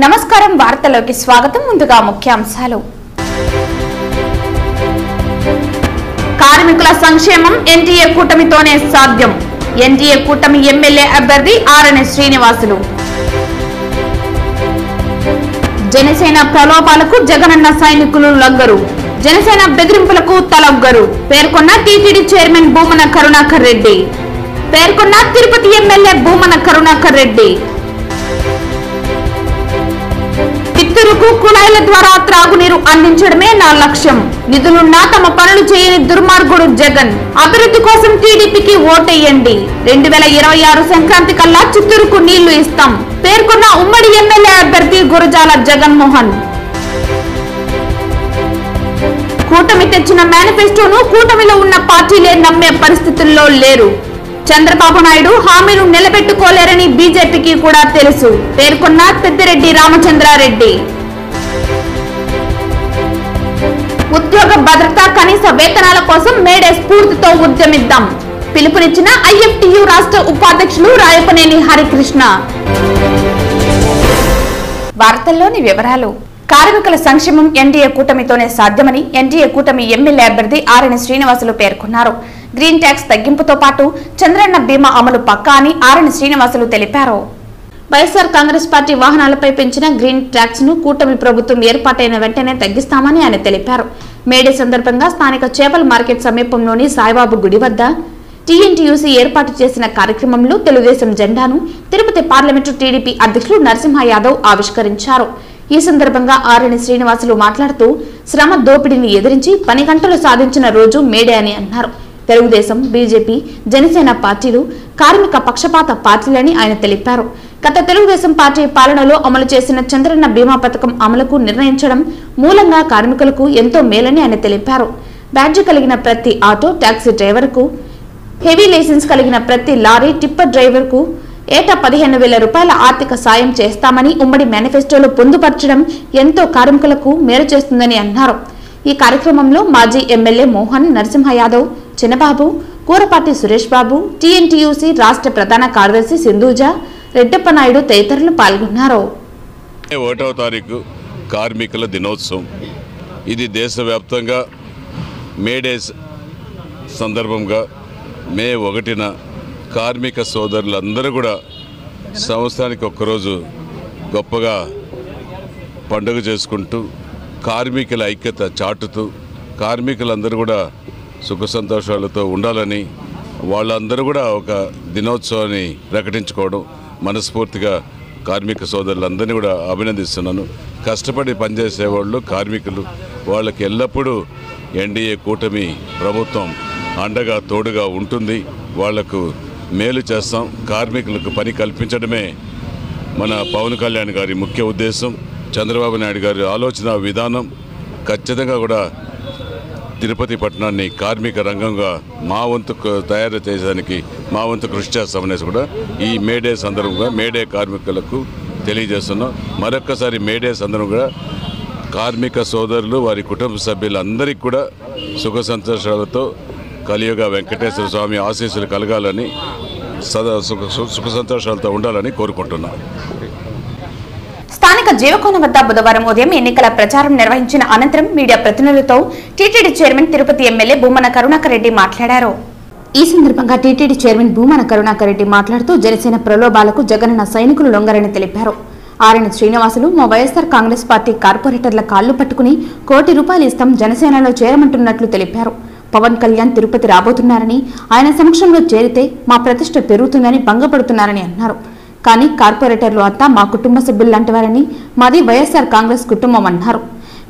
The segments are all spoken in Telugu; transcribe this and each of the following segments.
నమస్కారం వార్తలోకి స్వాగతం. ముందుగా ముఖ్యాంశాలు. కార్మికుల సంక్షేమం ఎన్డీఏ కూటమితోనే సాధ్యం. ఎన్డీఏ కూటమి ఎమ్మెల్యే అభ్యర్థి ఆరణి శ్రీనివాసులు. జనసేన ప్రలోభాలకు జగనన్న సైనికులు లొంగరు. జనసేన బెదిరింపులకు తలొగ్గరు పేర్కొన్న టీటీడీ చైర్మన్ భూమన కరుణాకర్ రెడ్డి. పేర్కొన్న తిరుపతి ఎమ్మెల్యే భూమన కరుణాకర్ రెడ్డి. చిత్తూరుకు కుళాయిల ద్వారా త్రాగునీరు అందించడమే నా లక్ష్యం. నిధులున్నా తమ పనులు చేయని దుర్మార్గుడు జగన్. అభివృద్ధి కోసం టీడీపీకి ఓటేయండి. 2026 సంక్రాంతి కల్లా చిత్తూరుకు నీళ్లు ఇస్తాం పేర్కొన్న ఉమ్మడి ఎమ్మెల్యే అభ్యర్థి గురజాల జగన్మోహన్. కూటమి తెచ్చిన మేనిఫెస్టోను కూటమిలో ఉన్న పార్టీలే నమ్మే పరిస్థితుల్లో లేరు. చంద్రబాబు నాయుడు హామీలు నిలబెట్టుకోలేరని బీజేపీకి కూడా తెలుసు పేర్కొన్న పెద్దిరెడ్డి రామచంద్రారెడ్డి. ఉద్యోగ భద్రత కనీస వేతనాల కోసం మేడే స్ఫూర్తితో ఉద్యమిద్దాం పిలుపునిచ్చిన ఐఎఫ్టియు రాష్ట్ర ఉపాధ్యక్షులు రాయపనేని హరికృష్ణ. వార్తల్లోని వివరాలు. కార్మికుల సంక్షేమం ఎన్డీఏ కూటమితోనే సాధ్యమని ఎన్డీఏ కూటమి ఎమ్మెల్యే అభ్యర్థి ఆరణి శ్రీనివాసులు పేర్కొన్నారు. గ్రీన్ ట్యాక్స్ తగ్గింపుతో పాటు చంద్రన్న బీమా అమలు పక్కా అని ఆరణి శ్రీనివాసులు తెలిపారు. వైఎస్ఆర్ కాంగ్రెస్ పార్టీ వాహనాలపై పెంచిన గ్రీన్ ట్యాక్స్ ను కూటమి ప్రభుత్వం ఏర్పాటైన వెంటనే తగ్గిస్తామని ఆయన తెలిపారు. మేడే సందర్భంగా స్థానిక చేపల మార్కెట్ సమీపంలోని సాయిబాబు గుడి వద్ద టీఎన్టీయూసీ ఏర్పాటు చేసిన కార్యక్రమంలో తెలుగుదేశం జెండాను తిరుపతి పార్లమెంటు టీడీపీ అధ్యక్షులు నరసింహ యాదవ్ ఆవిష్కరించారు. ఈ సందర్భంగా ఆరణి శ్రీనివాసులు మాట్లాడుతూ శ్రమ దోపిడీని ఎదిరించి 10 గంటలు సాధించిన రోజు మేడే అని అన్నారు. తెలుగుదేశం, బీజేపీ, జనసేన పార్టీలు కార్మిక పక్షపాత పార్టీలని ఆయన తెలిపారు. గత తెలుగుదేశం పార్టీ పాలనలో అమలు చేసిన చంద్రన్న బీమా పథకం అమలుకు నిర్ణయించడం మూలంగా కార్మికులకు ఎంతో మేలని ఆయన తెలిపారు. బ్యాడ్జీ కలిగిన ప్రతి ఆటో, టాక్సీ డ్రైవర్కు, హెవీ లైసెన్స్ కలిగిన ప్రతి లారీ, టిప్పర్ డ్రైవర్కు ఏటా 15,000 రూపాయల ఆర్థిక సాయం చేస్తామని ఉమ్మడి మేనిఫెస్టోలో పొందుపరచడం ఎంతో కార్మికులకు మేలు చేస్తుందని అన్నారు. ఈ కార్యక్రమంలో మాజీ ఎమ్మెల్యే మోహన్, నరసింహ యాదవ్, చిన్నబాబు, కూరపాటి సురేష్ బాబు, టీఎన్టీయూసీ రాష్ట్ర ప్రధాన కార్యదర్శి సింధూజ, రెడ్డప్ప నాయుడు తదితరులు పాల్గొన్నారు. 1వ తారీఖు కార్మికుల దినోత్సవం. ఇది దేశవ్యాప్తంగా మేడేస్ సందర్భంగా మే 1న కార్మిక సోదరులందరూ కూడా సంవత్సరానికి ఒక్కరోజు గొప్పగా పండుగ చేసుకుంటూ కార్మికుల ఐక్యత చాటుతూ కార్మికులందరూ కూడా సుఖ సంతోషాలతో ఉండాలని వాళ్ళందరూ కూడా ఒక దినోత్సవాన్ని ప్రకటించుకోవడం మనస్ఫూర్తిగా కార్మిక సోదరులందరినీ కూడా అభినందిస్తున్నాను. కష్టపడి పనిచేసేవాళ్ళు కార్మికులు, వాళ్ళకి ఎల్లప్పుడూ ఎన్డీఏ కూటమి ప్రభుత్వం అండగా తోడుగా ఉంటుంది. వాళ్లకు మేలు చేస్తాం. కార్మికులకు పని కల్పించడమే మన పవన్ కళ్యాణ్ గారి ముఖ్య ఉద్దేశం. చంద్రబాబు నాయుడు గారి ఆలోచన విధానం ఖచ్చితంగా కూడా తిరుపతి పట్టణాన్ని కార్మిక రంగంగా మా వంతు తయారు చేయడానికి మా వంతు కృషి చేస్తామనేసి కూడా ఈ మేడే సందర్భంగా మేడే కార్మికులకు తెలియజేస్తున్నాం. మరొక్కసారి మేడే సందర్భంగా కార్మిక సోదరులు, వారి కుటుంబ సభ్యులందరికీ కూడా సుఖ సంతోషాలతో కలియుగ వెంకటేశ్వర స్వామి ఆశీస్సులు కలగాలని, సదా సుఖ సంతోషాలతో ఉండాలని కోరుకుంటున్నాం. స్థానిక జీవకోన వద్ద బుధవారం ఉదయం ఎన్నికల ప్రచారం నిర్వహించిన అనంతరం మీడియా ప్రతినిధులతో TTD chairman Tirupati MLA Bhumana Karunakar Reddy మాట్లాడారు. ఈ సందర్భంగా టీటీడీ చైర్మన్ భూమన కరుణాకర్ రెడ్డి మాట్లాడుతూ జనసేన ప్రలోభాలకు జగనన్న సైనికులు లొంగరని తెలిపారు. ఆరణి శ్రీనివాసులు మా వైఎస్ఆర్ కాంగ్రెస్ పార్టీ కార్పొరేటర్ల కాళ్లు పట్టుకుని ₹1,00,00,000 ఇస్తాం జనసేనలో చేరమంటున్నట్లు తెలిపారు. పవన్ కళ్యాణ్ తిరుపతి రాబోతున్నారని, ఆయన సమక్షంలో చేరితే మా ప్రతిష్ట పెరుగుతుందని భంగపడుతున్నారని అన్నారు. కానీ కార్పొరేటర్లు అంతా మా కుటుంబ సభ్యుల్లాంటి వారని, మాది వైఎస్ఆర్ కాంగ్రెస్ కుటుంబం అన్నారు.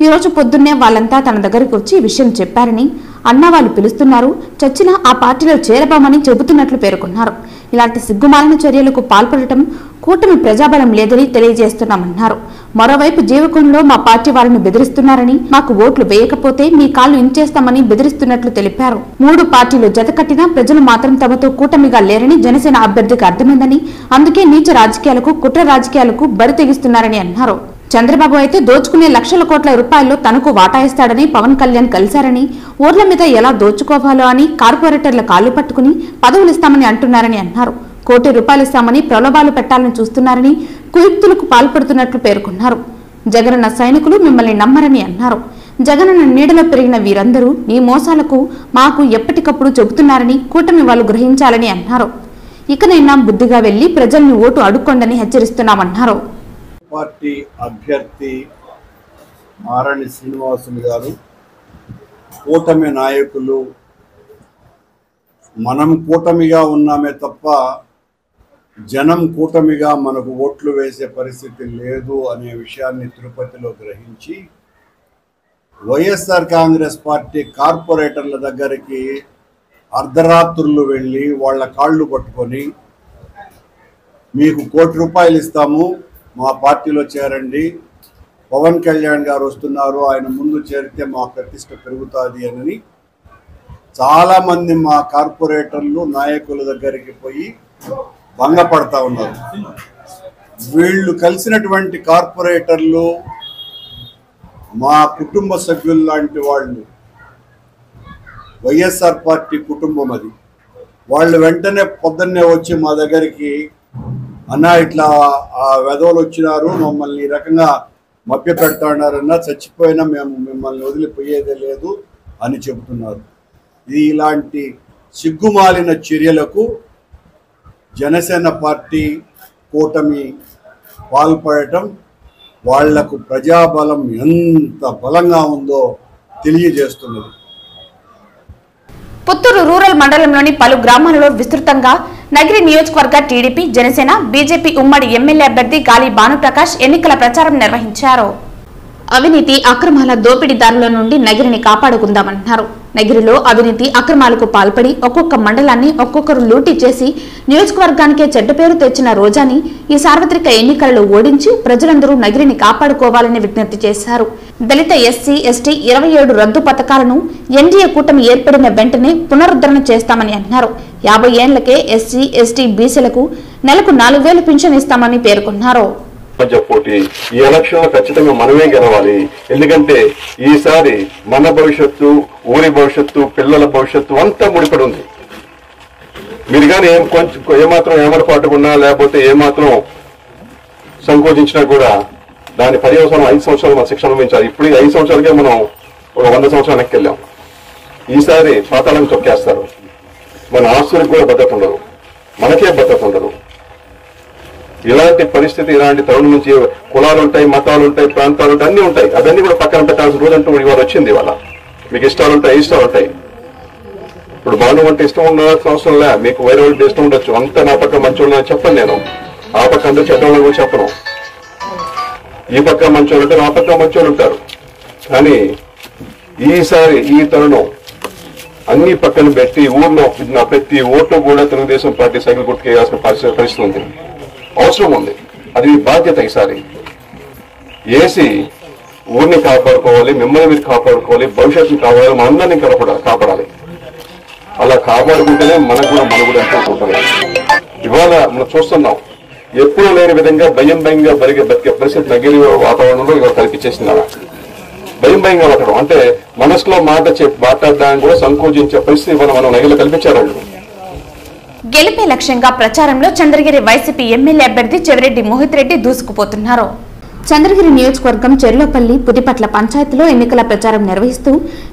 ఈ రోజు పొద్దున్నే వాళ్ళంతా తన దగ్గరికి వచ్చి విషయం చెప్పారని, అన్న వాళ్ళు పిలుస్తున్నారు, చచ్చినా ఆ పార్టీలో చేరబోమని చెబుతున్నట్లు పేర్కొన్నారు. ఇలాంటి సిగ్గుమాలిన చర్యలకు పాల్పడటం కూటమి ప్రజాబలం లేదని తెలియజేస్తున్నామన్నారు. మరోవైపు జీవకోణంలో మా పార్టీ వారిని బెదిరిస్తున్నారని, మాకు ఓట్లు వేయకపోతే మీ కాళ్లు ఇంచేస్తామని బెదిరిస్తున్నట్లు తెలిపారు. 3 పార్టీలు జతకట్టినా ప్రజలు మాత్రం తమతో కూటమిగా లేరని జనసేన అభ్యర్థికి అర్థమైందని, అందుకే నీచ రాజకీయాలకు, కుట్ర రాజకీయాలకు బరి తెగిస్తున్నారని అన్నారు. చంద్రబాబు అయితే దోచుకునే లక్షల కోట్ల రూపాయల్లో తనకు వాటా ఇస్తాడని పవన్ కళ్యాణ్ కలిశారని, ఓట్ల మీద ఎలా దోచుకోవాలో అని కార్పొరేటర్ల కాళ్లు పట్టుకుని పదవులిస్తామని అంటున్నారని అన్నారు. కోటి రూపాయలు ఇస్తామని ప్రలోభాలు పెట్టాలని చూస్తున్నారని కుయుక్తులకు పాల్పడుతున్నట్లు పేర్కొన్నారు. జగనన్న సైనికులు మిమ్మల్ని నమ్మరని అన్నారు. జగనన్న నీడలో పెరిగిన వీరందరూ నీ మోసాలకు మాకు ఎప్పటికప్పుడు చెబుతున్నారని కూటమి వాళ్ళు గ్రహించాలని అన్నారు. ఇకనైనా బుద్ధిగా వెళ్లి ప్రజల్ని ఓటు అడుక్కోండని హెచ్చరిస్తున్నామన్నారు. పార్టీ అభ్యర్థి ఆరణి శ్రీనివాసులు గారు, కూటమి నాయకులు మనం కూటమిగా ఉన్నామే తప్ప జనం కూటమిగా మనకు ఓట్లు వేసే పరిస్థితి లేదు అనే విషయాన్ని తిరుపతిలో గ్రహించి వైఎస్ఆర్ కాంగ్రెస్ పార్టీ కార్పొరేటర్ల దగ్గరికి అర్ధరాత్రులు వెళ్ళి వాళ్ళ కాళ్ళు పట్టుకొని మీకు కోటి రూపాయలు ఇస్తాము, మా పార్టీలో చేరండి, పవన్ కళ్యాణ్ గారు వస్తున్నారు, ఆయన ముందు చేరితే మా ప్రతిష్ట పెరుగుతుంది అని చాలామంది మా కార్పొరేటర్లు నాయకుల దగ్గరికి పోయి భంగపడతా ఉన్నారు. వీళ్ళు కలిసినటువంటి కార్పొరేటర్లు మా కుటుంబ సభ్యులు లాంటి వాళ్ళు, వైఎస్ఆర్ పార్టీ కుటుంబం అది. వాళ్ళు వెంటనే పొద్దున్నే వచ్చి మా దగ్గరికి, అన్నా ఇట్లా ఆ వెధవలు వచ్చినారు, మమ్మల్ని ఈ రకంగా మభ్య పెడతాడారన్నా, చచ్చిపోయినా మేము మిమ్మల్ని వదిలిపోయేదే లేదు అని చెబుతున్నారు. ఇలాంటి సిగ్గుమాలిన చర్యలకు జనసేన పార్టీ కూటమి పాల్పడటం వాళ్లకు ప్రజాబలం ఎంత బలంగా ఉందో తెలియజేస్తున్నది. పుత్తూరు రూరల్ మండలంలోని పలు గ్రామాలలో విస్తృతంగా నగిరి నియోజకవర్గ టీడీపీ, జనసేన, బీజేపీ ఉమ్మడి ఎమ్మెల్యే అభ్యర్థి గాలి భానుప్రకాష్ ఎన్నికల ప్రచారం నిర్వహించారు. అవినీతి అక్రమాల దోపిడీదారుల నుండి నగిరిని కాపాడుకుందామన్నారు. నగిరిలో అవినీతి అక్రమాలకు పాల్పడి ఒక్కొక్క మండలాన్ని ఒక్కొక్కరు లూటీ చేసి నియోజకవర్గానికే చెడ్డ పేరు తెచ్చిన రోజాని ఈ సార్వత్రిక ఎన్నికలలో ఓడించి ప్రజలందరూ నగిరిని కాపాడుకోవాలని విజ్ఞప్తి చేశారు. దళిత ఎస్సీ, ఎస్టీ 27 రద్దు పథకాలను ఎన్డీఏ కూటమి ఏర్పడిన వెంటనే పునరుద్ధరణ చేస్తామని అన్నారు. 50 ఏళ్లకే ఎస్సీ, ఎస్టీ, బీసీలకు నెలకు 4,000 పింఛన్ ఇస్తామని పేర్కొన్నారు. పోటీ ఈ ఎలక్షన్ లో ఖచ్చితంగా మనమే గెలవాలి. ఎందుకంటే ఈసారి మన భవిష్యత్తు, ఊరి భవిష్యత్తు, పిల్లల భవిష్యత్తు అంతా ముడిపడి ఉంది. మీరు కానీ ఏమాత్రం ఏమరపాటు ఉన్నా లేకపోతే ఏమాత్రం సంకోచించినా కూడా దాని పర్యవసానం 5 సంవత్సరాలు మన శిక్షణ అనుభవించాలి. ఇప్పుడు 5 సంవత్సరాలకే మనం ఒక 100 సంవత్సరాలు వెనక్కి వెళ్ళాం. ఈసారి పాతాళాన్ని తొక్కేస్తారు. మన ఆస్తులకు కూడా భద్రత ఉండదు, మనకే భద్రత ఉండదు. ఇలాంటి పరిస్థితి, ఇలాంటి తరుణం నుంచి కులాలు ఉంటాయి, మతాలు ఉంటాయి, ప్రాంతాలు ఉంటాయి, అన్ని ఉంటాయి. అవన్నీ కూడా పక్కన పెట్టాల్సిన రోజు అంటూ ఇవాళ వచ్చింది. ఇవాళ మీకు ఇష్టాలు ఉంటాయి, ఇష్టాలు ఉంటాయి. ఇప్పుడు భాను అంటే ఇష్టం ఉండాల్సిన అవసరం లే, మీకు వేరే వాళ్ళకి ఇష్టం ఉండొచ్చు. అంతా నా పక్క మంచోళ్ళు చెప్పను నేను, ఆ పక్క అందరూ చెడ్డోళ్ళని కూడా చెప్పను. ఈ పక్క మంచోళ్ళు ఉంటారు, ఆ పక్క మంచోళ్ళు ఉంటారు. కానీ ఈసారి ఈ తరుణం అన్ని పక్కన పెట్టి ఊర్లో నా ప్రతి ఓట్లు కూడా తెలుగుదేశం పార్టీ సైకిల్ గుర్తుకు వేయాల్సిన పరిస్థితి ఉంది, అవసరం ఉంది. అది మీ బాధ్యత. ఈసారి ఏసీ ఊరిని కాపాడుకోవాలి, మిమ్మల్ని మీరు కాపాడుకోవాలి, భవిష్యత్తుని కాపాడాలి, మనందరినీ కాపాడాలి. అలా కాపాడుకుంటేనే మనకు కూడా మనుగడ అనుకుంటున్నాం. ఇవాళ మనం చూస్తున్నాం, ఎప్పుడూ లేని విధంగా భయంగా బతికే పరిస్థితి నగిరి వాతావరణంలో ఇవాళ కల్పించేసింది. భయంగా బతకడం అంటే మనసులో మాట్లాడడానికి కూడా సంకోచించే పరిస్థితి ఇవాళ మనం నగిరిలో కల్పించారు. గెలిపే లక్ష్యంగా ప్రచారంలో చంద్రగిరి వైసీపీ ఎమ్మెల్యే అభ్యర్థి చెవిరెడ్డి మోహిత్ రెడ్డి దూసుకుపోతున్నారు. చంద్రగిరి నియోజకవర్గం చెర్లోపల్లి, పుదిపట్ల పంచాయతీలో ఎన్నికల ప్రచారం నిర్వహిస్తూ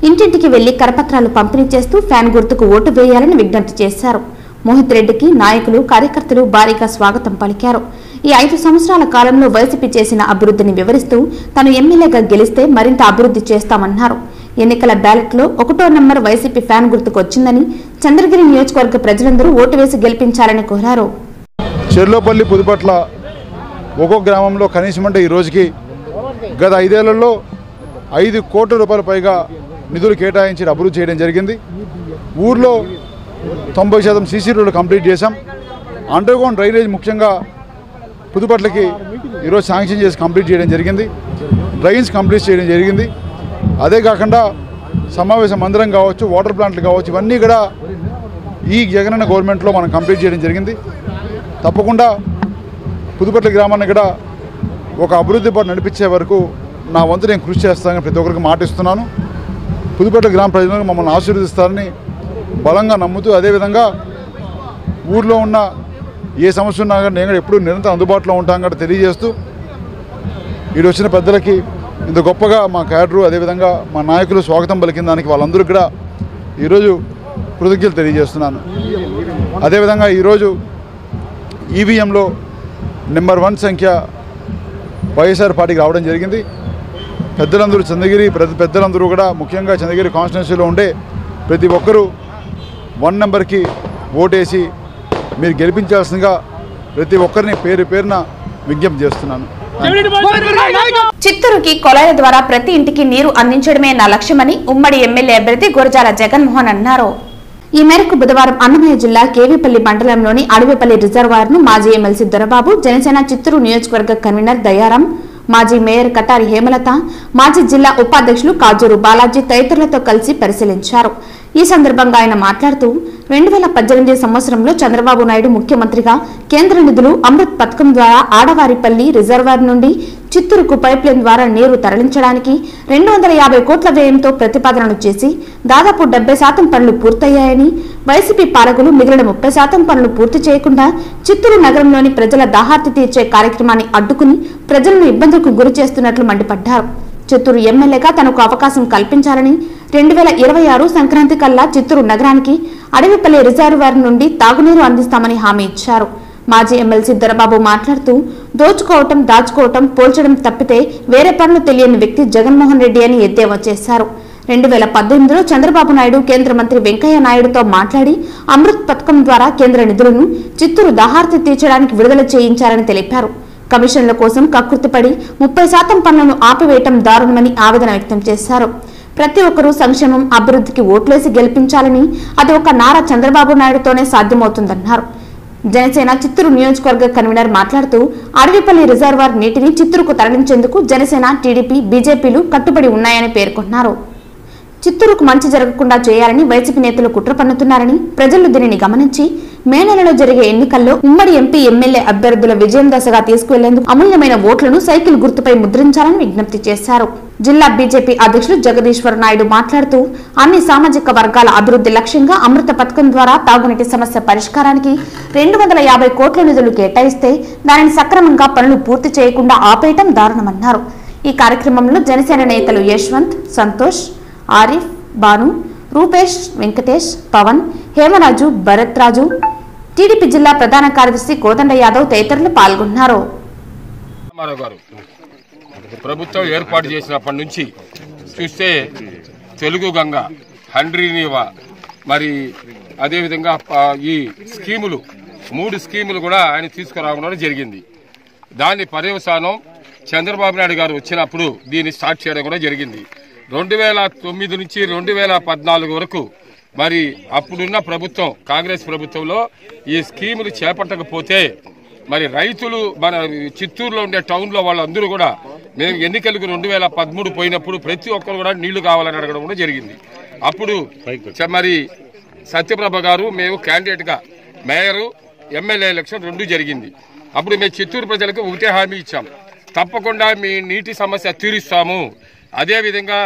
ఇంటింటికి వెళ్లి కరపత్రాలు పంపిణీ చేస్తూ ఫ్యాన్ గుర్తుకు ఓటు వేయాలని విజ్ఞప్తి చేశారు. మోహిత్ రెడ్డికి నాయకులు, కార్యకర్తలు భారీగా స్వాగతం పలికారు. ఈ 5 సంవత్సరాల కాలంలో వైసీపీ చేసిన అభివృద్ధిని వివరిస్తూ తాను ఎమ్మెల్యేగా గెలిస్తే మరింత అభివృద్ధి చేస్తామన్నారు. ఎన్నికల బ్యాలెట్లో 1వ నంబర్ వైసీపీ ఫ్యాన్ గుర్తుకు వచ్చిందని చంద్రగిరి నియోజకవర్గ ప్రజలందరూ ఓటు వేసి గెలిపించాలని కోరారు. చెర్లోపల్లి, పుదిపట్ల ఒక్కో గ్రామంలో కనీసం అంటే ఈ రోజుకి గత 5 ఏళ్లలో 5 కోట్ల రూపాయల పైగా నిధులు కేటాయించి అభివృద్ధి చేయడం జరిగింది. ఊర్లో 90% సీసీ రోడ్లు కంప్లీట్ చేశాం. అండర్గ్రౌండ్ డ్రైనేజ్ ముఖ్యంగా పుదుపట్లకి ఈరోజు శాంక్షన్ చేసి కంప్లీట్ చేయడం జరిగింది. డ్రైన్స్ కంప్లీట్ చేయడం జరిగింది. అదే కాకుండా సమావేశ మందిరం కావచ్చు, వాటర్ ప్లాంట్లు కావచ్చు, ఇవన్నీ కూడా ఈ జగనన్న గవర్నమెంట్లో మనం కంప్లీట్ చేయడం జరిగింది. తప్పకుండా పుదుపట్ల గ్రామాన్ని కూడా ఒక అభివృద్ధి బాట నడిపించే వరకు నా వంతు నేను కృషి చేస్తానని ప్రతి ఒక్కరికి మాటిస్తున్నాను. పుదుపట్ల గ్రామ ప్రజలను మమ్మల్ని ఆశీర్వదిస్తారని బలంగా నమ్ముతూ, అదేవిధంగా ఊర్లో ఉన్న ఏ సమస్య ఉన్నా కానీ నేను కూడా ఎప్పుడూ నిరంతరం అందుబాటులో ఉంటాం కూడా తెలియజేస్తూ ఈడు వచ్చిన పెద్దలకి ఇంత గొప్పగా మా క్యాడరు అదేవిధంగా మా నాయకులు స్వాగతం పలికిన దానికి వాళ్ళందరూ కూడా ఈరోజు కృతజ్ఞతలు తెలియజేస్తున్నాను. అదేవిధంగా ఈరోజు ఈవీఎంలో నెంబర్ 1 సంఖ్య వైఎస్ఆర్ పార్టీకి రావడం జరిగింది. పెద్దలందరూ చంద్రగిరి పెద్దలందరూ కూడా ముఖ్యంగా చంద్రగిరి కాన్స్టిట్యున్సీలో ఉండే ప్రతి ఒక్కరూ 1 నెంబర్కి ఓటేసి మీరు గెలిపించాల్సిందిగా ప్రతి ఒక్కరిని పేరు పేరున విజ్ఞప్తి చేస్తున్నాను. చిత్తూరుకి కొలాయిల ద్వారా ప్రతి ఇంటికి నీరు అందించడమే నా లక్ష్యమని ఉమ్మడి ఎమ్మెల్యే అభ్యర్థి గురజాల జగన్మోహన్ అన్నారు. ఈ మేరకు బుధవారం అన్నమయ్య జిల్లా కేవీపల్లి మండలంలోని అడవిపల్లి రిజర్వాయర్ను మాజీ ఎమ్మెల్సీ దొరబాబు, జనసేన చిత్తూరు నియోజకవర్గ కన్వీనర్ దయారాం, మాజీ మేయర్ కటారి హేమలత, మాజీ జిల్లా ఉపాధ్యక్షులు కాజూరు బాలాజీ తదితరులతో కలిసి పరిశీలించారు. ఈ సందర్భంగా ఆయన మాట్లాడుతూ 2018 సంవత్సరంలో చంద్రబాబు నాయుడు ముఖ్యమంత్రిగా కేంద్ర నిధులు అమృత్ పథకం ద్వారా ఆడవారిపల్లి రిజర్వాయర్ నుండి చిత్తూరుకు పైప్లైన్ ద్వారా నీరు తరలించడానికి 250 కోట్ల వ్యయంతో ప్రతిపాదనలు చేసి దాదాపు 70% పనులు పూర్తయ్యాయని, వైసీపీ పాలకులు మిగిలిన 30% పనులు పూర్తి చేయకుండా చిత్తూరు నగరంలోని ప్రజల దాహార్తి తీర్చే కార్యక్రమాన్ని అడ్డుకుని ప్రజలను ఇబ్బందులకు గురి చేస్తున్నట్లు మండిపడ్డారు. చిత్తూరు ఎమ్మెల్యేగా తనకు అవకాశం కల్పించాలని 2026 సంక్రాంతి కల్లా చిత్తూరు నగరానికి అడవిపల్లి రిజర్వాయర్ నుండి తాగునీరు అందిస్తామని హామీ ఇచ్చారు. మాజీ ఎమ్మెల్సీ దొరబాబు మాట్లాడుతూ దోచుకోవటం, దాచుకోవటం, పోల్చడం తప్పితే వేరే పనులు తెలియని వ్యక్తి జగన్మోహన్ రెడ్డి అని ఎద్దేవా చేశారు. 2018లో చంద్రబాబు నాయుడు కేంద్ర మంత్రి వెంకయ్య నాయుడుతో మాట్లాడి అమృత్ పథకం ద్వారా కేంద్ర నిధులను చిత్తూరు దాహార్తి తీర్చడానికి విడుదల చేయించారని తెలిపారు. కమిషన్ల కోసం కకృతిపడి 30% పనులను ఆపివేయటం దారుణమని ఆవేదన వ్యక్తం చేశారు. ప్రతి ఒక్కరూ సంక్షేమం, అభివృద్ధికి ఓట్లేసి గెలిపించాలని, అది ఒక నారా చంద్రబాబు నాయుడుతోనే సాధ్యమవుతుందన్నారు. జనసేన చిత్తూరు నియోజకవర్గ కన్వీనర్ మాట్లాడుతూ అడవిపల్లి రిజర్వాయర్ నీటిని చిత్తూరుకు తరలించేందుకు జనసేన, టీడీపీ, బీజేపీలు కట్టుబడి ఉన్నాయని పేర్కొన్నారు. చిత్తూరుకు మంచి జరగకుండా చేయాలని వైసీపీ నేతలు కుట్ర పన్నుతున్నారని, ప్రజలు దీనిని గమనించి మే నెలలో జరిగే ఎన్నికల్లో ఉమ్మడి ఎంపీ, ఎమ్మెల్యే అభ్యర్థుల విజయం దశగా తీసుకువెళ్లేందుకు అమూల్యమైన ఓట్లను సైకిల్ గుర్తుపై ముద్రించాలని విజ్ఞప్తి చేశారు. జిల్లా బీజేపీ అధ్యక్షులు జగదీశ్వర్ నాయుడు మాట్లాడుతూ అన్ని సామాజిక వర్గాల అభివృద్ధి లక్ష్యంగా అమృత పథకం ద్వారా తాగునీటి సమస్య పరిష్కారానికి 250 కోట్ల నిధులు కేటాయిస్తే దానిని సక్రమంగా పనులు పూర్తి చేయకుండా ఆపేయటం దారుణమన్నారు. ఈ కార్యక్రమంలో జనసేన నేతలు యశ్వంత్, సంతోష్, ఆరిఫ్, బాను, రూపేష్, వెంకటేష్, పవన్, హేమరాజు, భరత్ రాజు, టీడీపీ జిల్లా ప్రధాన కార్యదర్శి కోదండ యాదవ్ తదితరులు పాల్గొన్నారు. ప్రభుత్వం ఏర్పాటు చేసినప్పటి నుంచి చూస్తే తెలుగు గంగ, హండ్రీనీవా, మరి అదేవిధంగా ఈ స్కీములు 3 స్కీములు కూడా ఆయన తీసుకురావడం జరిగింది. దాని పర్యవసానం చంద్రబాబు నాయుడు గారు వచ్చినప్పుడు దీన్ని స్టార్ట్ చేయడం కూడా జరిగింది. 2009 నుంచి 2014 వరకు మరి అప్పుడున్న ప్రభుత్వం, కాంగ్రెస్ ప్రభుత్వంలో ఈ స్కీములు చేపట్టకపోతే మరి రైతులు మన చిత్తూరులో ఉండే టౌన్లో వాళ్ళందరూ కూడా మేము ఎన్నికలకు 2013 పోయినప్పుడు ప్రతి ఒక్కరు కూడా నీళ్లు కావాలని అడగడం కూడా జరిగింది. అప్పుడు మరి సత్యప్రభ గారు మేము క్యాండిడేట్గా మేయరు, ఎమ్మెల్యే ఎలక్షన్ 2 జరిగింది. అప్పుడు మేము చిత్తూరు ప్రజలకు ఒకటే హామీ ఇచ్చాం, తప్పకుండా మీ నీటి సమస్య తీరుస్తాము, అదేవిధంగా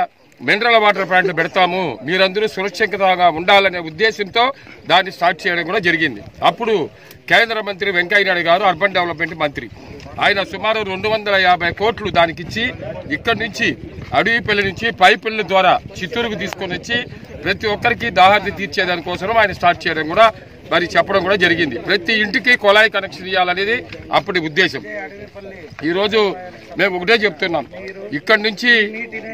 మినరల్ వాటర్ ప్లాంట్లు పెడతాము, మీరందరూ సురక్షితంగా ఉండాలనే ఉద్దేశంతో దాన్ని స్టార్ట్ చేయడం కూడా జరిగింది. అప్పుడు కేంద్ర మంత్రి వెంకయ్య నాయుడు గారు అర్బన్ డెవలప్మెంట్ మంత్రి, ఆయన సుమారు 250 కోట్లు దానికిచ్చి ఇక్కడి నుంచి అడవిపల్లి నుంచి పైపుల ద్వారా చిత్తూరుకు తీసుకొని వచ్చి ప్రతి ఒక్కరికి దాహార్తి తీర్చేదానికోసం ఆయన స్టార్ట్ చేయడం కూడా మరి చెప్పడం కూడా జరిగింది. ప్రతి ఇంటికి కొలాయి కనెక్షన్ ఇవ్వాలనేది అప్పటి ఉద్దేశం. ఈరోజు మేము ఒకటే చెప్తున్నాం, ఇక్కడి నుంచి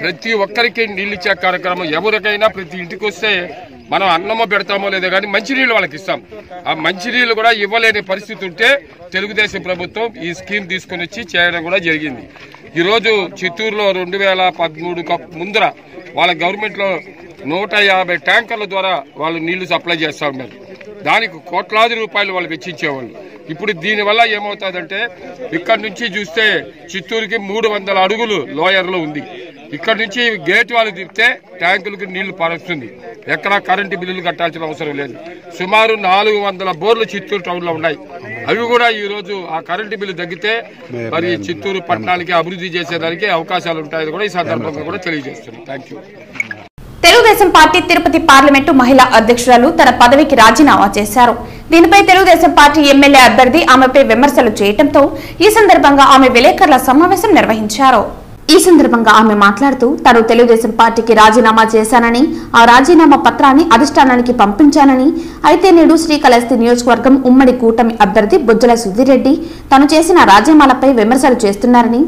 ప్రతి ఒక్కరికి నీళ్ళు ఇచ్చే కార్యక్రమం, ఎవరికైనా ప్రతి ఇంటికి వస్తే మనం అన్నమో పెడతామో లేదో కానీ మంచినీళ్ళు వాళ్ళకి ఇస్తాం. ఆ మంచినీళ్ళు కూడా ఇవ్వలేని పరిస్థితి ఉంటే తెలుగుదేశం ప్రభుత్వం ఈ స్కీమ్ తీసుకొని వచ్చి చేయడం కూడా జరిగింది. ఈరోజు చిత్తూరులో 2013 ముందర వాళ్ళ గవర్నమెంట్లో 150 ట్యాంకర్ల ద్వారా వాళ్ళు నీళ్లు సప్లై చేస్తూ ఉన్నారు. దానికి కోట్లాది రూపాయలు వాళ్ళు వెచ్చించేవాళ్ళు. ఇప్పుడు దీనివల్ల ఏమవుతుందంటే ఇక్కడ నుంచి చూస్తే చిత్తూరుకి 300 అడుగులు లోయర్లో ఉంది. ఇక్కడ నుంచి గేట్ వాళ్ళు తిప్పితే ట్యాంకులకు నీళ్లు పారుస్తుంది. ఎక్కడా కరెంటు బిల్లులు కట్టాల్సిన అవసరం లేదు. సుమారు 400 బోర్లు చిత్తూరు టౌన్ లో ఉన్నాయి. అవి కూడా ఈ రోజు ఆ కరెంటు బిల్లు తగ్గితే మరి చిత్తూరు పట్టణానికి అభివృద్ధి చేసేదానికి అవకాశాలు ఉంటాయని కూడా ఈ సందర్భంగా కూడా తెలియజేస్తున్నాం. Thank you. Telugu Desam party Tirupati parliament మహిళా అధ్యక్షురాలు తన పదవికి రాజీనామా చేశారు. దీనిపై తెలుగుదేశం పార్టీ ఎమ్మెల్యే అభ్యర్థి ఆమెపై విమర్శలు చేయడంతో ఈ సందర్భంగా ఆమె విలేకరుల సమావేశం నిర్వహించారు. ఈ సందర్భంగా ఆమె మాట్లాడుతూ తాను తెలుగుదేశం పార్టీకి రాజీనామా చేశానని, ఆ రాజీనామా పత్రాన్ని అధిష్టానానికి పంపించానని, అయితే నేడు శ్రీకాళహస్తి నియోజకవర్గం ఉమ్మడి కూటమి అభ్యర్థి బొజ్జల సుధీర్ రెడ్డి తను చేసిన రాజీనామాలపై విమర్శలు చేస్తున్నారని,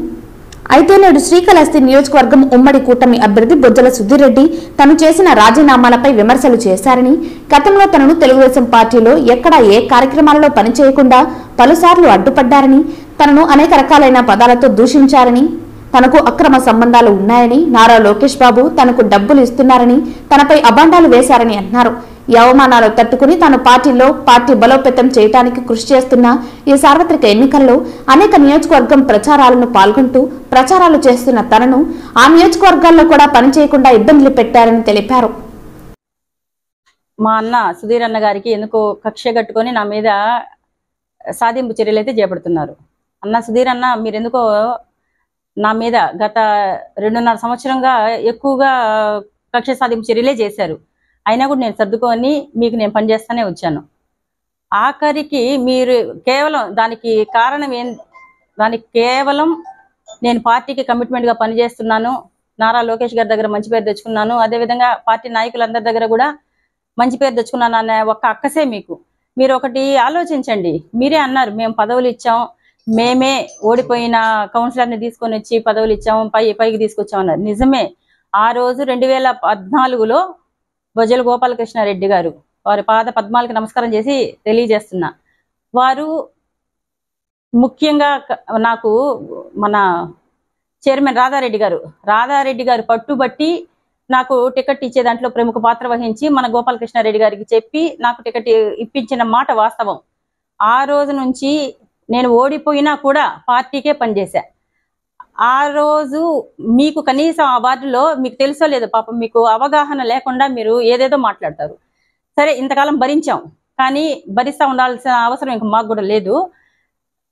అయితే నేడు శ్రీకాళహస్తి నియోజకవర్గం ఉమ్మడి కూటమి అభ్యర్థి బొజ్జల సుధీర్ రెడ్డి తను చేసిన రాజీనామాలపై విమర్శలు చేశారని, గతంలో తనను తెలుగుదేశం పార్టీలో ఎక్కడా ఏ కార్యక్రమాలలో పనిచేయకుండా పలుసార్లు అడ్డుపడ్డారని, తనను అనేక రకాలైన పదాలతో దూషించారని, తనకు అక్రమ సంబంధాలు ఉన్నాయని, నారా లోకేష్ బాబు తనకు డబ్బులు ఇస్తున్నారని, తనపై అభాండాలు వేశారని అన్నారు. ఈ అవమానాలు తట్టుకుని తాను పార్టీ బలోపేతం చేయడానికి కృషి చేస్తున్న ఈ సార్వత్రిక ఎన్నికల్లో అనేక నియోజకవర్గం ప్రచారాలను పాల్గొంటూ ప్రచారాలు చేస్తున్న తనను ఆ నియోజకవర్గాల్లో కూడా పనిచేయకుండా ఇబ్బందులు పెట్టారని తెలిపారు. మా అన్న సుధీర్ అన్న గారికి ఎందుకో కక్ష కట్టుకొని నా మీద సాధింపు చర్యలు అయితే చేపడుతున్నారు. అన్న సుధీర్ అన్న, మీరెందుకో నా మీద గత 2.5 సంవత్సరంగా ఎక్కువగా కక్ష సాధింపు చర్యలే చేశారు. అయినా కూడా నేను సర్దుకొని మీకు నేను పనిచేస్తూనే వచ్చాను. ఆఖరికి మీరు కేవలం దానికి కారణం కేవలం నేను పార్టీకి కమిట్మెంట్గా పనిచేస్తున్నాను, నారా లోకేష్ గారి దగ్గర మంచి పేరు తెచ్చుకున్నాను, అదేవిధంగా పార్టీ నాయకులందరి దగ్గర కూడా మంచి పేరు తెచ్చుకున్నాను అనే ఒక్క అక్కసే మీకు. మీరు ఒకటి ఆలోచించండి. మీరే అన్నారు మేము పదవులు ఇచ్చాం, మేమే ఓడిపోయిన కౌన్సిలర్ని తీసుకొని వచ్చి పదవులు ఇచ్చాము, పైకి తీసుకొచ్చామన్నారు. నిజమే. ఆ రోజు 2014లో బొజ్జల గోపాలకృష్ణారెడ్డి గారు వారి పాద పద్మాలకి నమస్కారం చేసి తెలియజేస్తున్నా, వారు ముఖ్యంగా నాకు మన చైర్మన్ రాధారెడ్డి గారు పట్టుబట్టి నాకు టికెట్ ఇచ్చే దాంట్లో ప్రముఖ పాత్ర వహించి మన గోపాలకృష్ణారెడ్డి గారికి చెప్పి నాకు టికెట్ ఇప్పించిన మాట వాస్తవం. ఆ రోజు నుంచి నేను ఓడిపోయినా కూడా పార్టీకే పనిచేశా. ఆ రోజు మీకు కనీసం ఆ వార్డులో మీకు తెలుసో లేదో పాపం మీకు అవగాహన లేకుండా మీరు ఏదేదో మాట్లాడతారు. సరే, ఇంతకాలం భరించాం, కానీ భరిస్తా ఉండాల్సిన అవసరం ఇంక మాకు కూడా లేదు.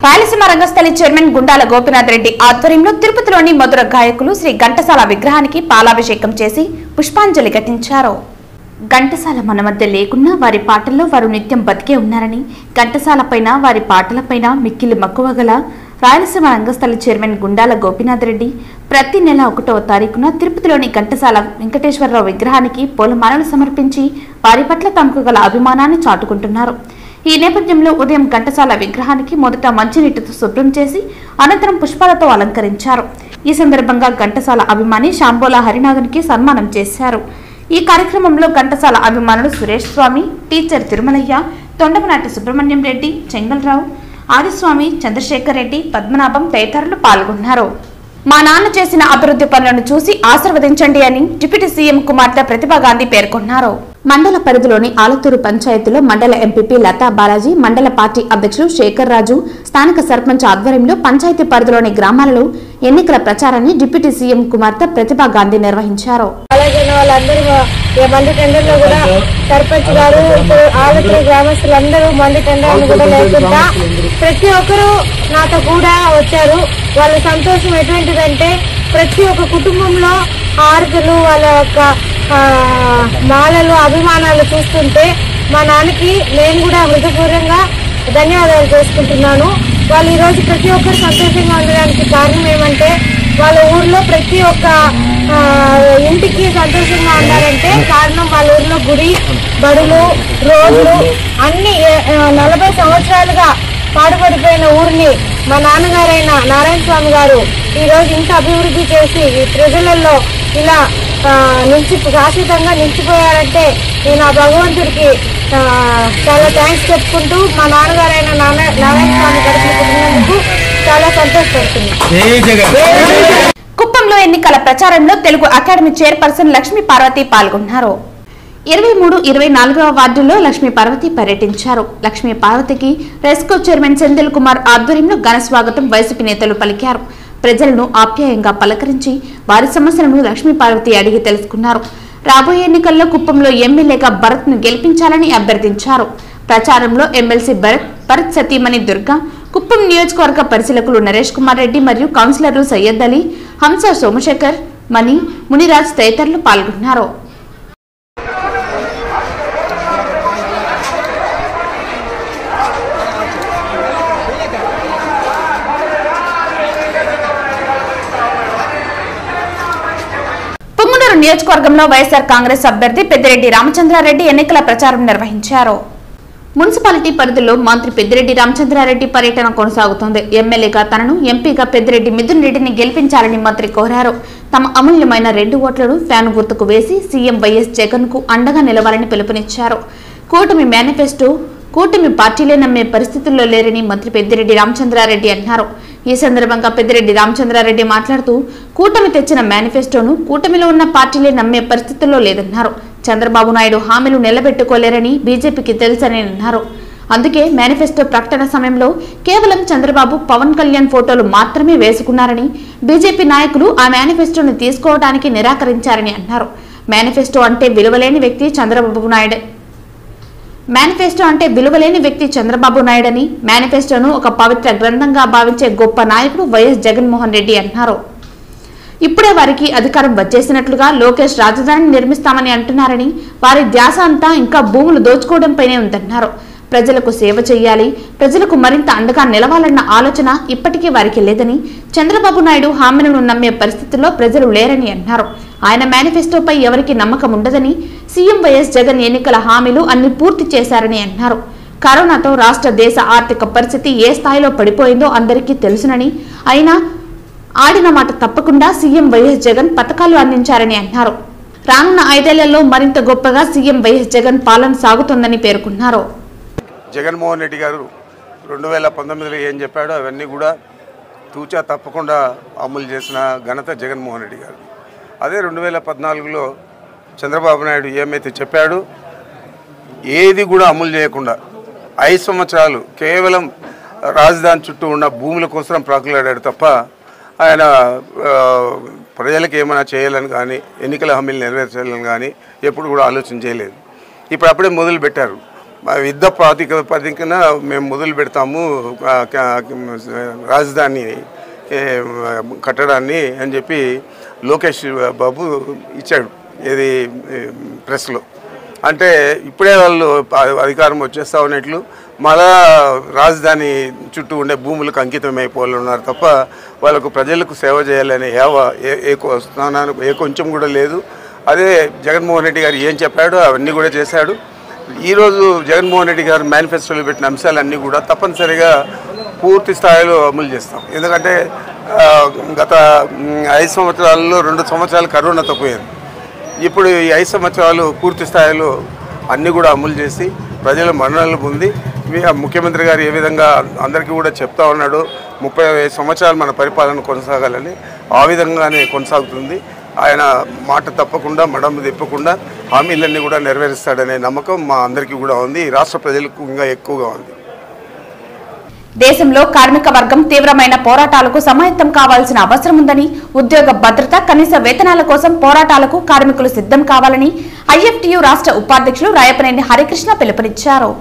రాయలసీమ రంగస్థలి చైర్మన్ గుండాల గోపీనాథ్ రెడ్డి ఆధ్వర్యంలో తిరుపతిలోని మధుర గాయకులు శ్రీ ఘంటసాల విగ్రహానికి పాలాభిషేకం చేసి పుష్పాంజలి ఘటించారు. ఘంటసాల మన మధ్య లేకున్నా వారి పాటల్లో వారు నిత్యం బతికే ఉన్నారని, ఘంటసాలపైన వారి పాటలపైన మిక్కిలి మక్కువ గల రాయలసీమ రంగస్థలి చైర్మన్ గుండాల గోపీనాథ్ రెడ్డి ప్రతి నెల 1వ తారీఖున తిరుపతిలోని ఘంటసాల వెంకటేశ్వరరావు విగ్రహానికి పూలమాలలు సమర్పించి వారి పట్ల తమకు గల అభిమానాన్ని చాటుకుంటున్నారు. ఈ నేపథ్యంలో ఉదయం ఘంటసాల విగ్రహానికి మొదట మంచినీటితో శుభ్రం చేసి అనంతరం పుష్పాలతో అలంకరించారు. ఈ సందర్భంగా ఘంటసాల అభిమాని శాంబోలా హరినాథన్కి సన్మానం చేశారు. ఈ కార్యక్రమంలో ఘంటసాల అభిమానులు సురేష్ స్వామి, టీచర్ తిరుమలయ్య, తొండమనాటి సుబ్రహ్మణ్యం రెడ్డి, చెంగల్రావు, ఆదిస్వామి, చంద్రశేఖర్ రెడ్డి, పద్మనాభం తదితరులు పాల్గొన్నారు. మా నాన్న చేసిన అభివృద్ధి పనులను చూసి ఆశీర్వదించండి అని డిప్యూటీ సీఎం కుమార్తె ప్రతిభా గాంధీ పేర్కొన్నారు. మండల పరిధిలోని ఆలతూరు పంచాయతీలో మండల ఎంపీపీ లతా బాలాజీ, మండల పార్టీ అధ్యక్షులు శేఖర్ రాజు, స్థానిక సర్పంచ్ ఆధ్వర్యంలో పంచాయతీ పరిధిలోని గ్రామాలలో ఎన్నికల ప్రచారాన్ని డిప్యూటీ సీఎం కుమార్తె ప్రతిభా గాంధీ నిర్వహించారు. మంది టెండర్లో కూడా సర్పంచ్ గారు, ఆలతూరు గ్రామస్తులందరూ మంది టెండర్లు కూడా లేకుండా ప్రతి ఒక్కరూ నాతో కూడా వచ్చారు. వాళ్ళ సంతోషం ఎటువంటిదంటే ప్రతి ఒక్క కుటుంబంలో ఆర్తులు వాళ్ళ యొక్క మాలలు అభిమానాలు చూస్తుంటే మా నాన్నకి నేను కూడా హృదయపూర్వకంగా ధన్యవాదాలు చేసుకుంటున్నాను. వాళ్ళు ఈరోజు ప్రతి ఒక్కరు సంతోషంగా ఉండడానికి కారణం ఏమంటే వాళ్ళ ఊర్లో ప్రతి ఒక్క ఇంటికి సంతోషంగా ఉండాలంటే కారణం వాళ్ళ ఊర్లో గుడి, బడులు, రోడ్లు అన్ని 40 సంవత్సరాలుగా పాడుపడిపోయిన ఊరిని మా నాన్నగారైన నారాయణ స్వామి గారు ఈరోజు ఇంత అభివృద్ధి చేసి ఈ ప్రజలలో ఇలా శాశ్వతంగా నిలిచిపోయారంటే నేను ఆ భగవంతుడికి చాలా థ్యాంక్స్ చెప్పుకుంటూ మా నాన్నగారైన నారాయణ స్వామి గారికి పుట్టినందుకు చాలా సంతోషపడుతున్నాను. కుప్పంలో ఎన్నికల ప్రచారంలో తెలుగు అకాడమీ చైర్పర్సన్ లక్ష్మీ పార్వతి పాల్గొన్నారు. 23, 24వ వార్డుల్లో లక్ష్మీ పార్వతి పర్యటించారు. లక్ష్మీ పార్వతికి రెస్కో చైర్మన్ సెంధిల్ కుమార్ ఆధ్వర్యంలో ఘన స్వాగతం వైసీపీ నేతలు పలికారు. ప్రజలను ఆప్యాయంగా పలకరించి వారి సమస్యలను లక్ష్మీ పార్వతి అడిగి తెలుసుకున్నారు. రాబోయే ఎన్నికల్లో కుప్పంలో ఎమ్మెల్యేగా భరత్ ను గెలిపించాలని అభ్యర్థించారు. ప్రచారంలో ఎమ్మెల్సీ భరత్ సతీమణి దుర్గా, కుప్పం నియోజకవర్గ పరిశీలకులు నరేష్ కుమార్ రెడ్డి మరియు కౌన్సిలర్లు సయ్యద్ అలీ, హంస సోమశేఖర్, మణి, మునిరాజ్ తదితరులు పాల్గొన్నారు. నియోజకవర్గంలో వైఎస్ఆర్ కాంగ్రెస్ అభ్యర్థి పెద్దిరెడ్డి రామచంద్రారెడ్డి ఎన్నికల ప్రచారం నిర్వహించారు. మున్సిపాలిటీ పరిధిలో మంత్రి పెద్దిరెడ్డి రామచంద్రారెడ్డి పర్యటన కొనసాగుతోంది. ఎమ్మెల్యేగా తనను, ఎంపీగా పెద్దిరెడ్డి మిథున్ రెడ్డిని గెలిపించాలని మంత్రి కోరారు. తమ అమూల్యమైన 2 ఓట్లను ఫ్యాన్ గుర్తుకు వేసి సీఎం వైఎస్ జగన్ కు అండగా నిలవాలని పిలుపునిచ్చారు. కూటమి మేనిఫెస్టో కూటమి పార్టీలే నమ్మే పరిస్థితుల్లో లేరని మంత్రి పెద్దిరెడ్డి రామచంద్రారెడ్డి అన్నారు. ఈ సందర్భంగా పెద్దిరెడ్డి రామచంద్రారెడ్డి మాట్లాడుతూ కూటమి తెచ్చిన మేనిఫెస్టోను కూటమిలో ఉన్న పార్టీలే నమ్మే పరిస్థితుల్లో లేదన్నారు. చంద్రబాబు నాయుడు హామీలు నిలబెట్టుకోలేరని బీజేపీకి తెలుసని అన్నారు. అందుకే మేనిఫెస్టో ప్రకటన సమయంలో కేవలం చంద్రబాబు, పవన్ కళ్యాణ్ ఫోటోలు మాత్రమే వేసుకున్నారని, బీజేపీ నాయకులు ఆ మేనిఫెస్టోను తీసుకోవడానికి నిరాకరించారని అన్నారు. మేనిఫెస్టో అంటే విలువలేని వ్యక్తి చంద్రబాబు నాయుడని, మేనిఫెస్టోను ఒక పవిత్ర గ్రంథంగా భావించే గొప్ప నాయకుడు వైఎస్ జగన్మోహన్ రెడ్డి అన్నారు. ఇప్పుడే వారికి అధికారం వచ్చేసినట్లుగా లోకేష్ రాజధానిని నిర్మిస్తామని అంటున్నారని, వారి ధ్యాస అంతా ఇంకా భూములు దోచుకోవడంపైనే ఉందన్నారు. ప్రజలకు సేవ చేయాలి, ప్రజలకు మరింత అండగా నిలవాలన్న ఆలోచన ఇప్పటికీ వారికి లేదని, చంద్రబాబు నాయుడు హామీలను నమ్మే పరిస్థితుల్లో ప్రజలు లేరని అన్నారు. ఆయన మేనిఫెస్టోపై ఎవరికి నమ్మకం ఉండదని, సీఎం వైఎస్ జగన్ ఎన్నికల హామీలు అన్ని పూర్తి చేశారని అన్నారు. కరోనాతో రాష్ట్ర దేశ ఆర్థిక పరిస్థితి ఏ స్థాయిలో పడిపోయిందో అందరికీ తెలుసునని, అయినా ఆడిన మాట తప్పకుండా సీఎం వైఎస్ జగన్ పథకాలు అందించారని అన్నారు. రానున్న 5 ఏళ్లలో మరింత గొప్పగా సీఎం వైఎస్ జగన్ పాలన సాగుతుందని పేర్కొన్నారు. జగన్మోహన్ రెడ్డి గారు 2019లో ఏం చెప్పాడో అవన్నీ కూడా తూచా తప్పకుండా అమలు చేసిన ఘనత జగన్మోహన్ రెడ్డి గారు. అదే 2014లో చంద్రబాబు నాయుడు ఏమైతే చెప్పాడో ఏది కూడా అమలు చేయకుండా 5 సంవత్సరాలు కేవలం రాజధాని చుట్టూ ఉన్న భూముల కోసం ప్రాకులాడాడు తప్ప ఆయన ప్రజలకు ఏమైనా చేయాలని కానీ, ఎన్నికల హామీలు నెరవేర్చాలని కానీ ఎప్పుడు కూడా ఆలోచన చేయలేదు. ఇప్పుడు అప్పుడే మొదలు పెట్టారు. యుద్ధ ప్రాతిపదికన మేము మొదలు పెడతాము రాజధాని కట్టడాన్ని అని చెప్పి లోకేష్ బాబు ఇచ్చాడు ఏది ప్రెస్లో. అంటే ఇప్పుడే వాళ్ళు అధికారం వచ్చేస్తా ఉన్నట్లు మళ్ళా రాజధాని చుట్టూ ఉండే భూములకు అంకితం అయిపోవాలన్నారు తప్ప వాళ్ళకు ప్రజలకు సేవ చేయాలనే ఏ కొంచెం కూడా లేదు. అదే జగన్మోహన్ రెడ్డి గారు ఏం చెప్పాడో అవన్నీ కూడా చేశాడు. ఈరోజు జగన్మోహన్ రెడ్డి గారు మేనిఫెస్టోలో పెట్టిన అంశాలన్నీ కూడా తప్పనిసరిగా పూర్తి స్థాయిలో అమలు చేస్తాం. ఎందుకంటే గత 5 సంవత్సరాల్లో 2 సంవత్సరాలు కరోనాతో పోయింది. ఇప్పుడు ఈ 5 సంవత్సరాలు పూర్తి స్థాయిలో అన్నీ కూడా అమలు చేసి ప్రజల మన్ననలు పొంది ముఖ్యమంత్రి గారు ఏ విధంగా అందరికీ కూడా చెప్తా ఉన్నాడు 35 సంవత్సరాలు మన పరిపాలన కొనసాగాలని, ఆ విధంగానే కొనసాగుతుంది. ఆయన మాట తప్పకుండా మడమ తిప్పకుండా హామీలన్నీ కూడా నెరవేరుస్తాడనే నమ్మకం మా అందరికీ కూడా ఉంది. రాష్ట్ర ప్రజలకు ఇంకా ఎక్కువగా ఉంది. దేశంలో కార్మిక వర్గం తీవ్రమైన పోరాటాలకు సమాయత్తం కావాల్సిన అవసరం ఉందని, ఉద్యోగ భద్రత, కనీస వేతనాల కోసం పోరాటాలకు కార్మికులు సిద్ధం కావాలని ఐఎఫ్టియు రాష్ట్ర ఉపాధ్యక్షులు రాయపనేని హరికృష్ణ పిలుపునిచ్చారు.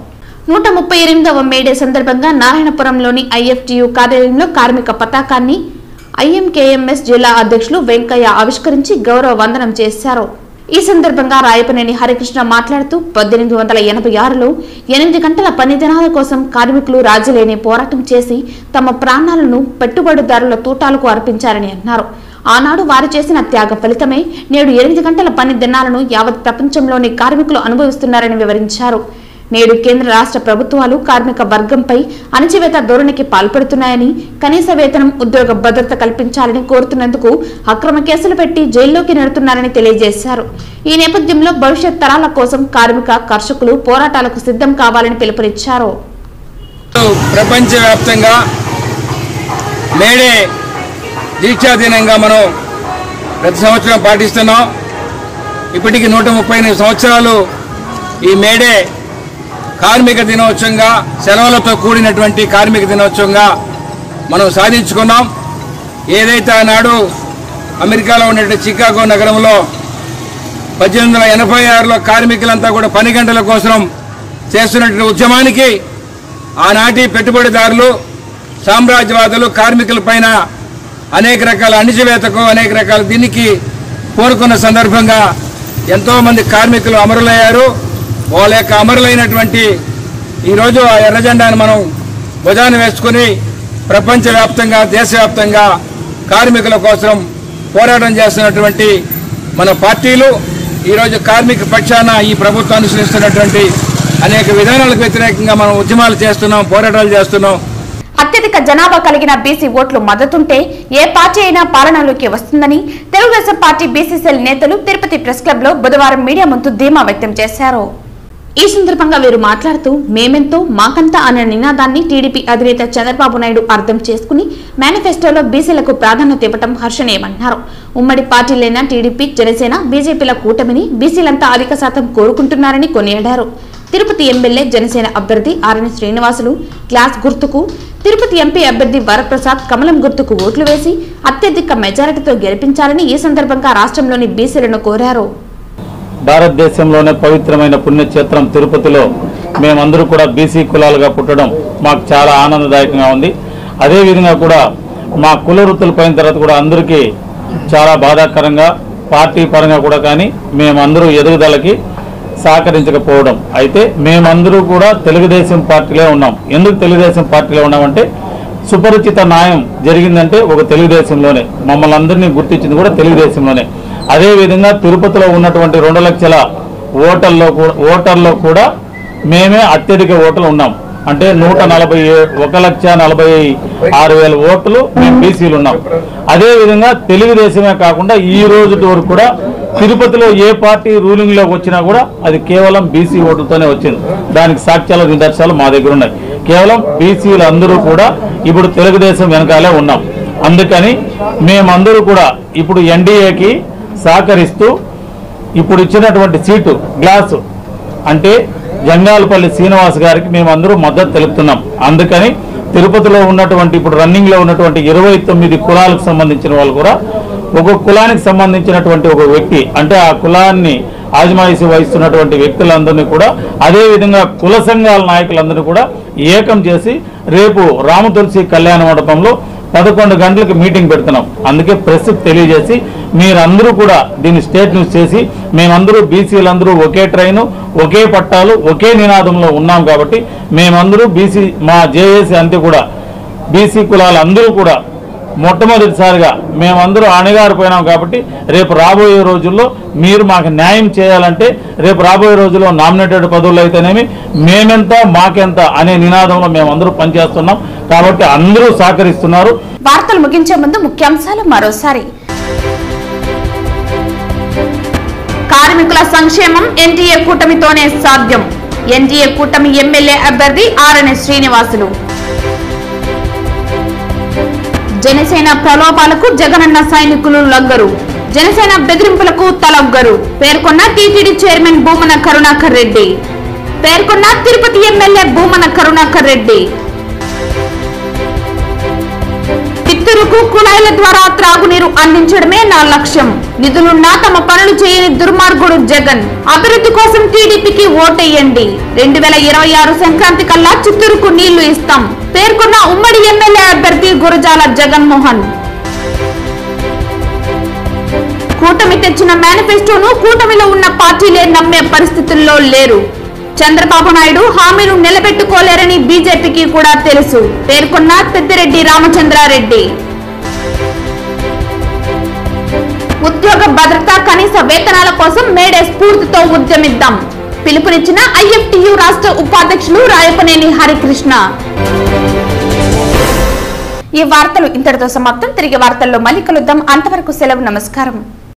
138వ మేడే సందర్భంగా నారాయణపురంలోని ఐఎఫ్టియు కార్యాలయంలో కార్మిక పతాకాన్ని ఐఎంకేఎంఎస్ జిల్లా అధ్యక్షులు వెంకయ్య ఆవిష్కరించి గౌరవ వందనం చేశారు. ఈ సందర్భంగా రాయపనేని హరికృష్ణ మాట్లాడుతూ 1886లో 8 గంటల పని దినాల కోసం కార్మికులు రాజీలేని పోరాటం చేసి తమ ప్రాణాలను పెట్టుబడిదారుల తూటాలకు అర్పించారని అన్నారు. ఆనాడు వారు చేసిన త్యాగ ఫలితమే నేడు 8 గంటల పని దినాలను యావత్ ప్రపంచంలోని కార్మికులు అనుభవిస్తున్నారని వివరించారు. నేడు కేంద్ర రాష్ట్ర ప్రభుత్వాలు కార్మిక వర్గంపై అణచివేత ధోరణికి పాల్పడుతున్నాయని, కనీస వేతనం, ఉద్యోగ భద్రత కల్పించాలని కోరుతున్నందుకు అక్రమ కేసులు పెట్టి జైల్లోకి నెడుతున్నారని తెలియజేశారు. ఈ నేపథ్యంలో భవిష్యత్ తరాల కోసం కార్మిక కర్షకులు పోరాటాలకు సిద్ధం కావాలని పిలుపునిచ్చారు. ప్రపంచవ్యాప్తంగా మేడే దీక్షా దినంగా మనం ప్రతి సంవత్సరం పాటిస్తున్నాం. ఇప్పటికి 138 సంవత్సరాలు ఈ మేడే కార్మిక దినోత్సవంగా, సెలవులతో కూడినటువంటి కార్మిక దినోత్సవంగా మనం సాధించుకున్నాం. ఏదైతే ఆనాడు అమెరికాలో ఉన్నటువంటి చికాగో నగరంలో 1886లో కార్మికులంతా కూడా పని గంటల కోసం చేస్తున్నటువంటి ఉద్యమానికి ఆనాటి పెట్టుబడిదారులు, సామ్రాజ్యవాదులు కార్మికుల పైన అనేక రకాల అణిచివేతకు, అనేక రకాల దీనికి కోరుకున్న సందర్భంగా ఎంతోమంది కార్మికులు అమరులయ్యారు. వాళ్ళ యొక్క అమరులైనటువంటి ఈరోజు ఆ ఎర్రజెండాను మనం భుజాన వేసుకుని ప్రపంచవ్యాప్తంగా, దేశవ్యాప్తంగా కార్మికుల కోసం పోరాటం చేస్తున్నటువంటి మన పార్టీలు ఈరోజు కార్మిక పక్షాన ఈ ప్రభుత్వం అనుసరిస్తున్నటువంటి అనేక విధానాలకు వ్యతిరేకంగా మనం ఉద్యమాలు చేస్తున్నాం, పోరాటాలు చేస్తున్నాం. అత్యధిక జనాభా కలిగిన బీసీ ఓట్లు మద్దతుంటే ఏ పార్టీ అయినా పాలనలోకి వస్తుందని తెలుగుదేశం పార్టీ బీసీసీఎల్ నేతలు తిరుపతి ప్రెస్ క్లబ్ లో బుధవారం మీడియా ముందు ధీమా వ్యక్తం చేశారు. ఈ సందర్భంగా వీరు మాట్లాడుతూ మేమెంతో మాకంతా అనే నినాదాన్ని టీడీపీ అధినేత చంద్రబాబు నాయుడు అర్థం చేసుకుని మేనిఫెస్టోలో బీసీలకు ప్రాధాన్యత ఇవ్వడం హర్షణీయమన్నారు. ఉమ్మడి పార్టీలైన టీడీపీ, జనసేన, బీజేపీల కూటమిని బీసీలంతా అధిక శాతం కోరుకుంటున్నారని కొనియాడారు. తిరుపతి ఎమ్మెల్యే జనసేన అభ్యర్థి ఆర్ఎన్ శ్రీనివాసులు గ్లాస్ గుర్తుకు, తిరుపతి ఎంపీ అభ్యర్థి వరప్రసాద్ కమలం గుర్తుకు ఓట్లు వేసి అత్యధిక మెజారిటీతో గెలిపించాలని ఈ సందర్భంగా రాష్ట్రంలోని బీసీలను కోరారు. భారతదేశంలోనే పవిత్రమైన పుణ్యక్షేత్రం తిరుపతిలో మేమందరూ కూడా బీసీ కులాలుగా పుట్టడం మాకు చాలా ఆనందదాయకంగా ఉంది. అదేవిధంగా కూడా మా కుల వృత్తులు పోయిన తర్వాత కూడా అందరికీ చాలా బాధాకరంగా, పార్టీ పరంగా కూడా కానీ మేమందరూ ఎదుగుదలకి సహకరించకపోవడం. అయితే మేమందరూ కూడా తెలుగుదేశం పార్టీలో ఉన్నాం. ఎందుకు తెలుగుదేశం పార్టీలో ఉన్నామంటే సుపరిచిత న్యాయం జరిగిందంటే ఒక తెలుగుదేశంలోనే, మమ్మల్ని అందరినీ గుర్తించింది కూడా తెలుగుదేశంలోనే. అదేవిధంగా తిరుపతిలో ఉన్నటువంటి 2 లక్షల ఓటర్లో కూడా మేమే అత్యధిక ఓట్లు ఉన్నాం. అంటే 1,46,000 ఓట్లు మేము బీసీలు ఉన్నాం. అదేవిధంగా తెలుగుదేశమే కాకుండా ఈ రోజు వరకు కూడా తిరుపతిలో ఏ పార్టీ రూలింగ్లోకి వచ్చినా కూడా అది కేవలం బీసీ ఓటుతోనే వచ్చింది. దానికి సాక్ష్యాలు, నిదర్శనాలు మా దగ్గర ఉన్నాయి. కేవలం బీసీలు అందరూ కూడా ఇప్పుడు తెలుగుదేశం వెనకాలే ఉన్నాం. అందుకని మేమందరూ కూడా ఇప్పుడు ఎన్డీఏకి సహకరిస్తూ ఇప్పుడు ఇచ్చినటువంటి సీటు గ్లాసు అంటే జంగాలపల్లి శ్రీనివాస్ గారికి మేమందరూ మద్దతు తెలుపుతున్నాం. అందుకని తిరుపతిలో ఉన్నటువంటి ఇప్పుడు రన్నింగ్లో ఉన్నటువంటి 29 కులాలకు సంబంధించిన వాళ్ళు కూడా ఒక కులానికి సంబంధించినటువంటి ఒక వ్యక్తి అంటే ఆ కులాన్ని ఆజమాయిషీ వహిస్తున్నటువంటి వ్యక్తులందరినీ కూడా అదేవిధంగా కుల సంఘాల నాయకులందరినీ కూడా ఏకం చేసి రేపు రామతులసి కళ్యాణ మండపంలో 11 గంటలకు మీటింగ్ పెడుతున్నాం. అందుకే ప్రెస్ తెలియజేసి మీరందరూ కూడా దీన్ని స్టేట్ న్యూస్ చేసి మేమందరూ బీసీలందరూ ఒకే ట్రైను, ఒకే పట్టాలు, ఒకే నినాదంలో ఉన్నాం కాబట్టి మేమందరూ బీసీ మా జేఏసీ అంతే కూడా బీసీ కులాలందరూ కూడా మొట్టమొదటిసారిగా మేమందరూ అణగారిపోయినాం. కాబట్టి రేపు రాబోయే రోజుల్లో మీరు మాకు న్యాయం చేయాలంటే రేపు రాబోయే రోజుల్లో నామినేటెడ్ పదవులు అయితేనేమి మేమెంత మాకెంత అనే నినాదంలో మేమందరూ పనిచేస్తున్నాం. కాబట్టి అందరూ సహకరిస్తున్నారు. వార్తలు ముగించే ముందు ముఖ్యాంశాలు మరోసారి. కార్మికుల సంక్షేమం ఎన్డీఏ కూటమితోనే సాధ్యం. ఎన్డీఏ కూటమి ఎమ్మెల్యే అభ్యర్థి ఆర్ఎన్ శ్రీనివాసులు. జనసేన ప్రలోభాలకు జగనన్న సైనికులు లొంగరు. జనసేన బెదిరింపులకు తలొగ్గరు పేర్కొన్న టీటీడీ చైర్మన్ భూమన కరుణాకర్ రెడ్డి. పేర్కొన్న తిరుపతి ఎమ్మెల్యే భూమన కరుణాకర్ రెడ్డి. చిత్తూరుకు కుళాయిల ద్వారా త్రాగునీరు అందించడమే నా లక్ష్యం. నిధులున్నా తమ పనులు చేయని దుర్మార్గుడు జగన్. అభివృద్ధి కోసం టీడీపీకి ఓటేయండి. 2026 సంక్రాంతి కల్లా చిత్తూరుకు నీళ్లు ఇస్తాం. పేర్కొన్న ఉమ్మడి ఎమ్మెల్యే అభ్యర్థి గురజాల జగన్మోహన్. కూటమి తెచ్చిన మేనిఫెస్టోను కూటమిలో ఉన్న పార్టీలే నమ్మే పరిస్థితుల్లో లేరు. చంద్రబాబు నాయుడు హామీలు నిలబెట్టుకోలేరని బీజేపీకి కూడా తెలుసు. పేర్కొన్న పెద్దిరెడ్డి రామచంద్రారెడ్డి. ఉద్యోగ భద్రత, కనీస వేతనాల కోసం మేడే స్ఫూర్తితో ఉద్యమిద్దాం. పిలుపునిచ్చిన ఐఎఫ్టియు రాష్ట్ర ఉపాధ్యక్షులు రాయపనేని హరికృష్ణ. ఈ వార్తలు ఇంతటితో సమాప్తం. తిరిగి వార్తల్లో మళ్ళీ కలుద్దాం. అంతవరకు సెలవు. నమస్కారం.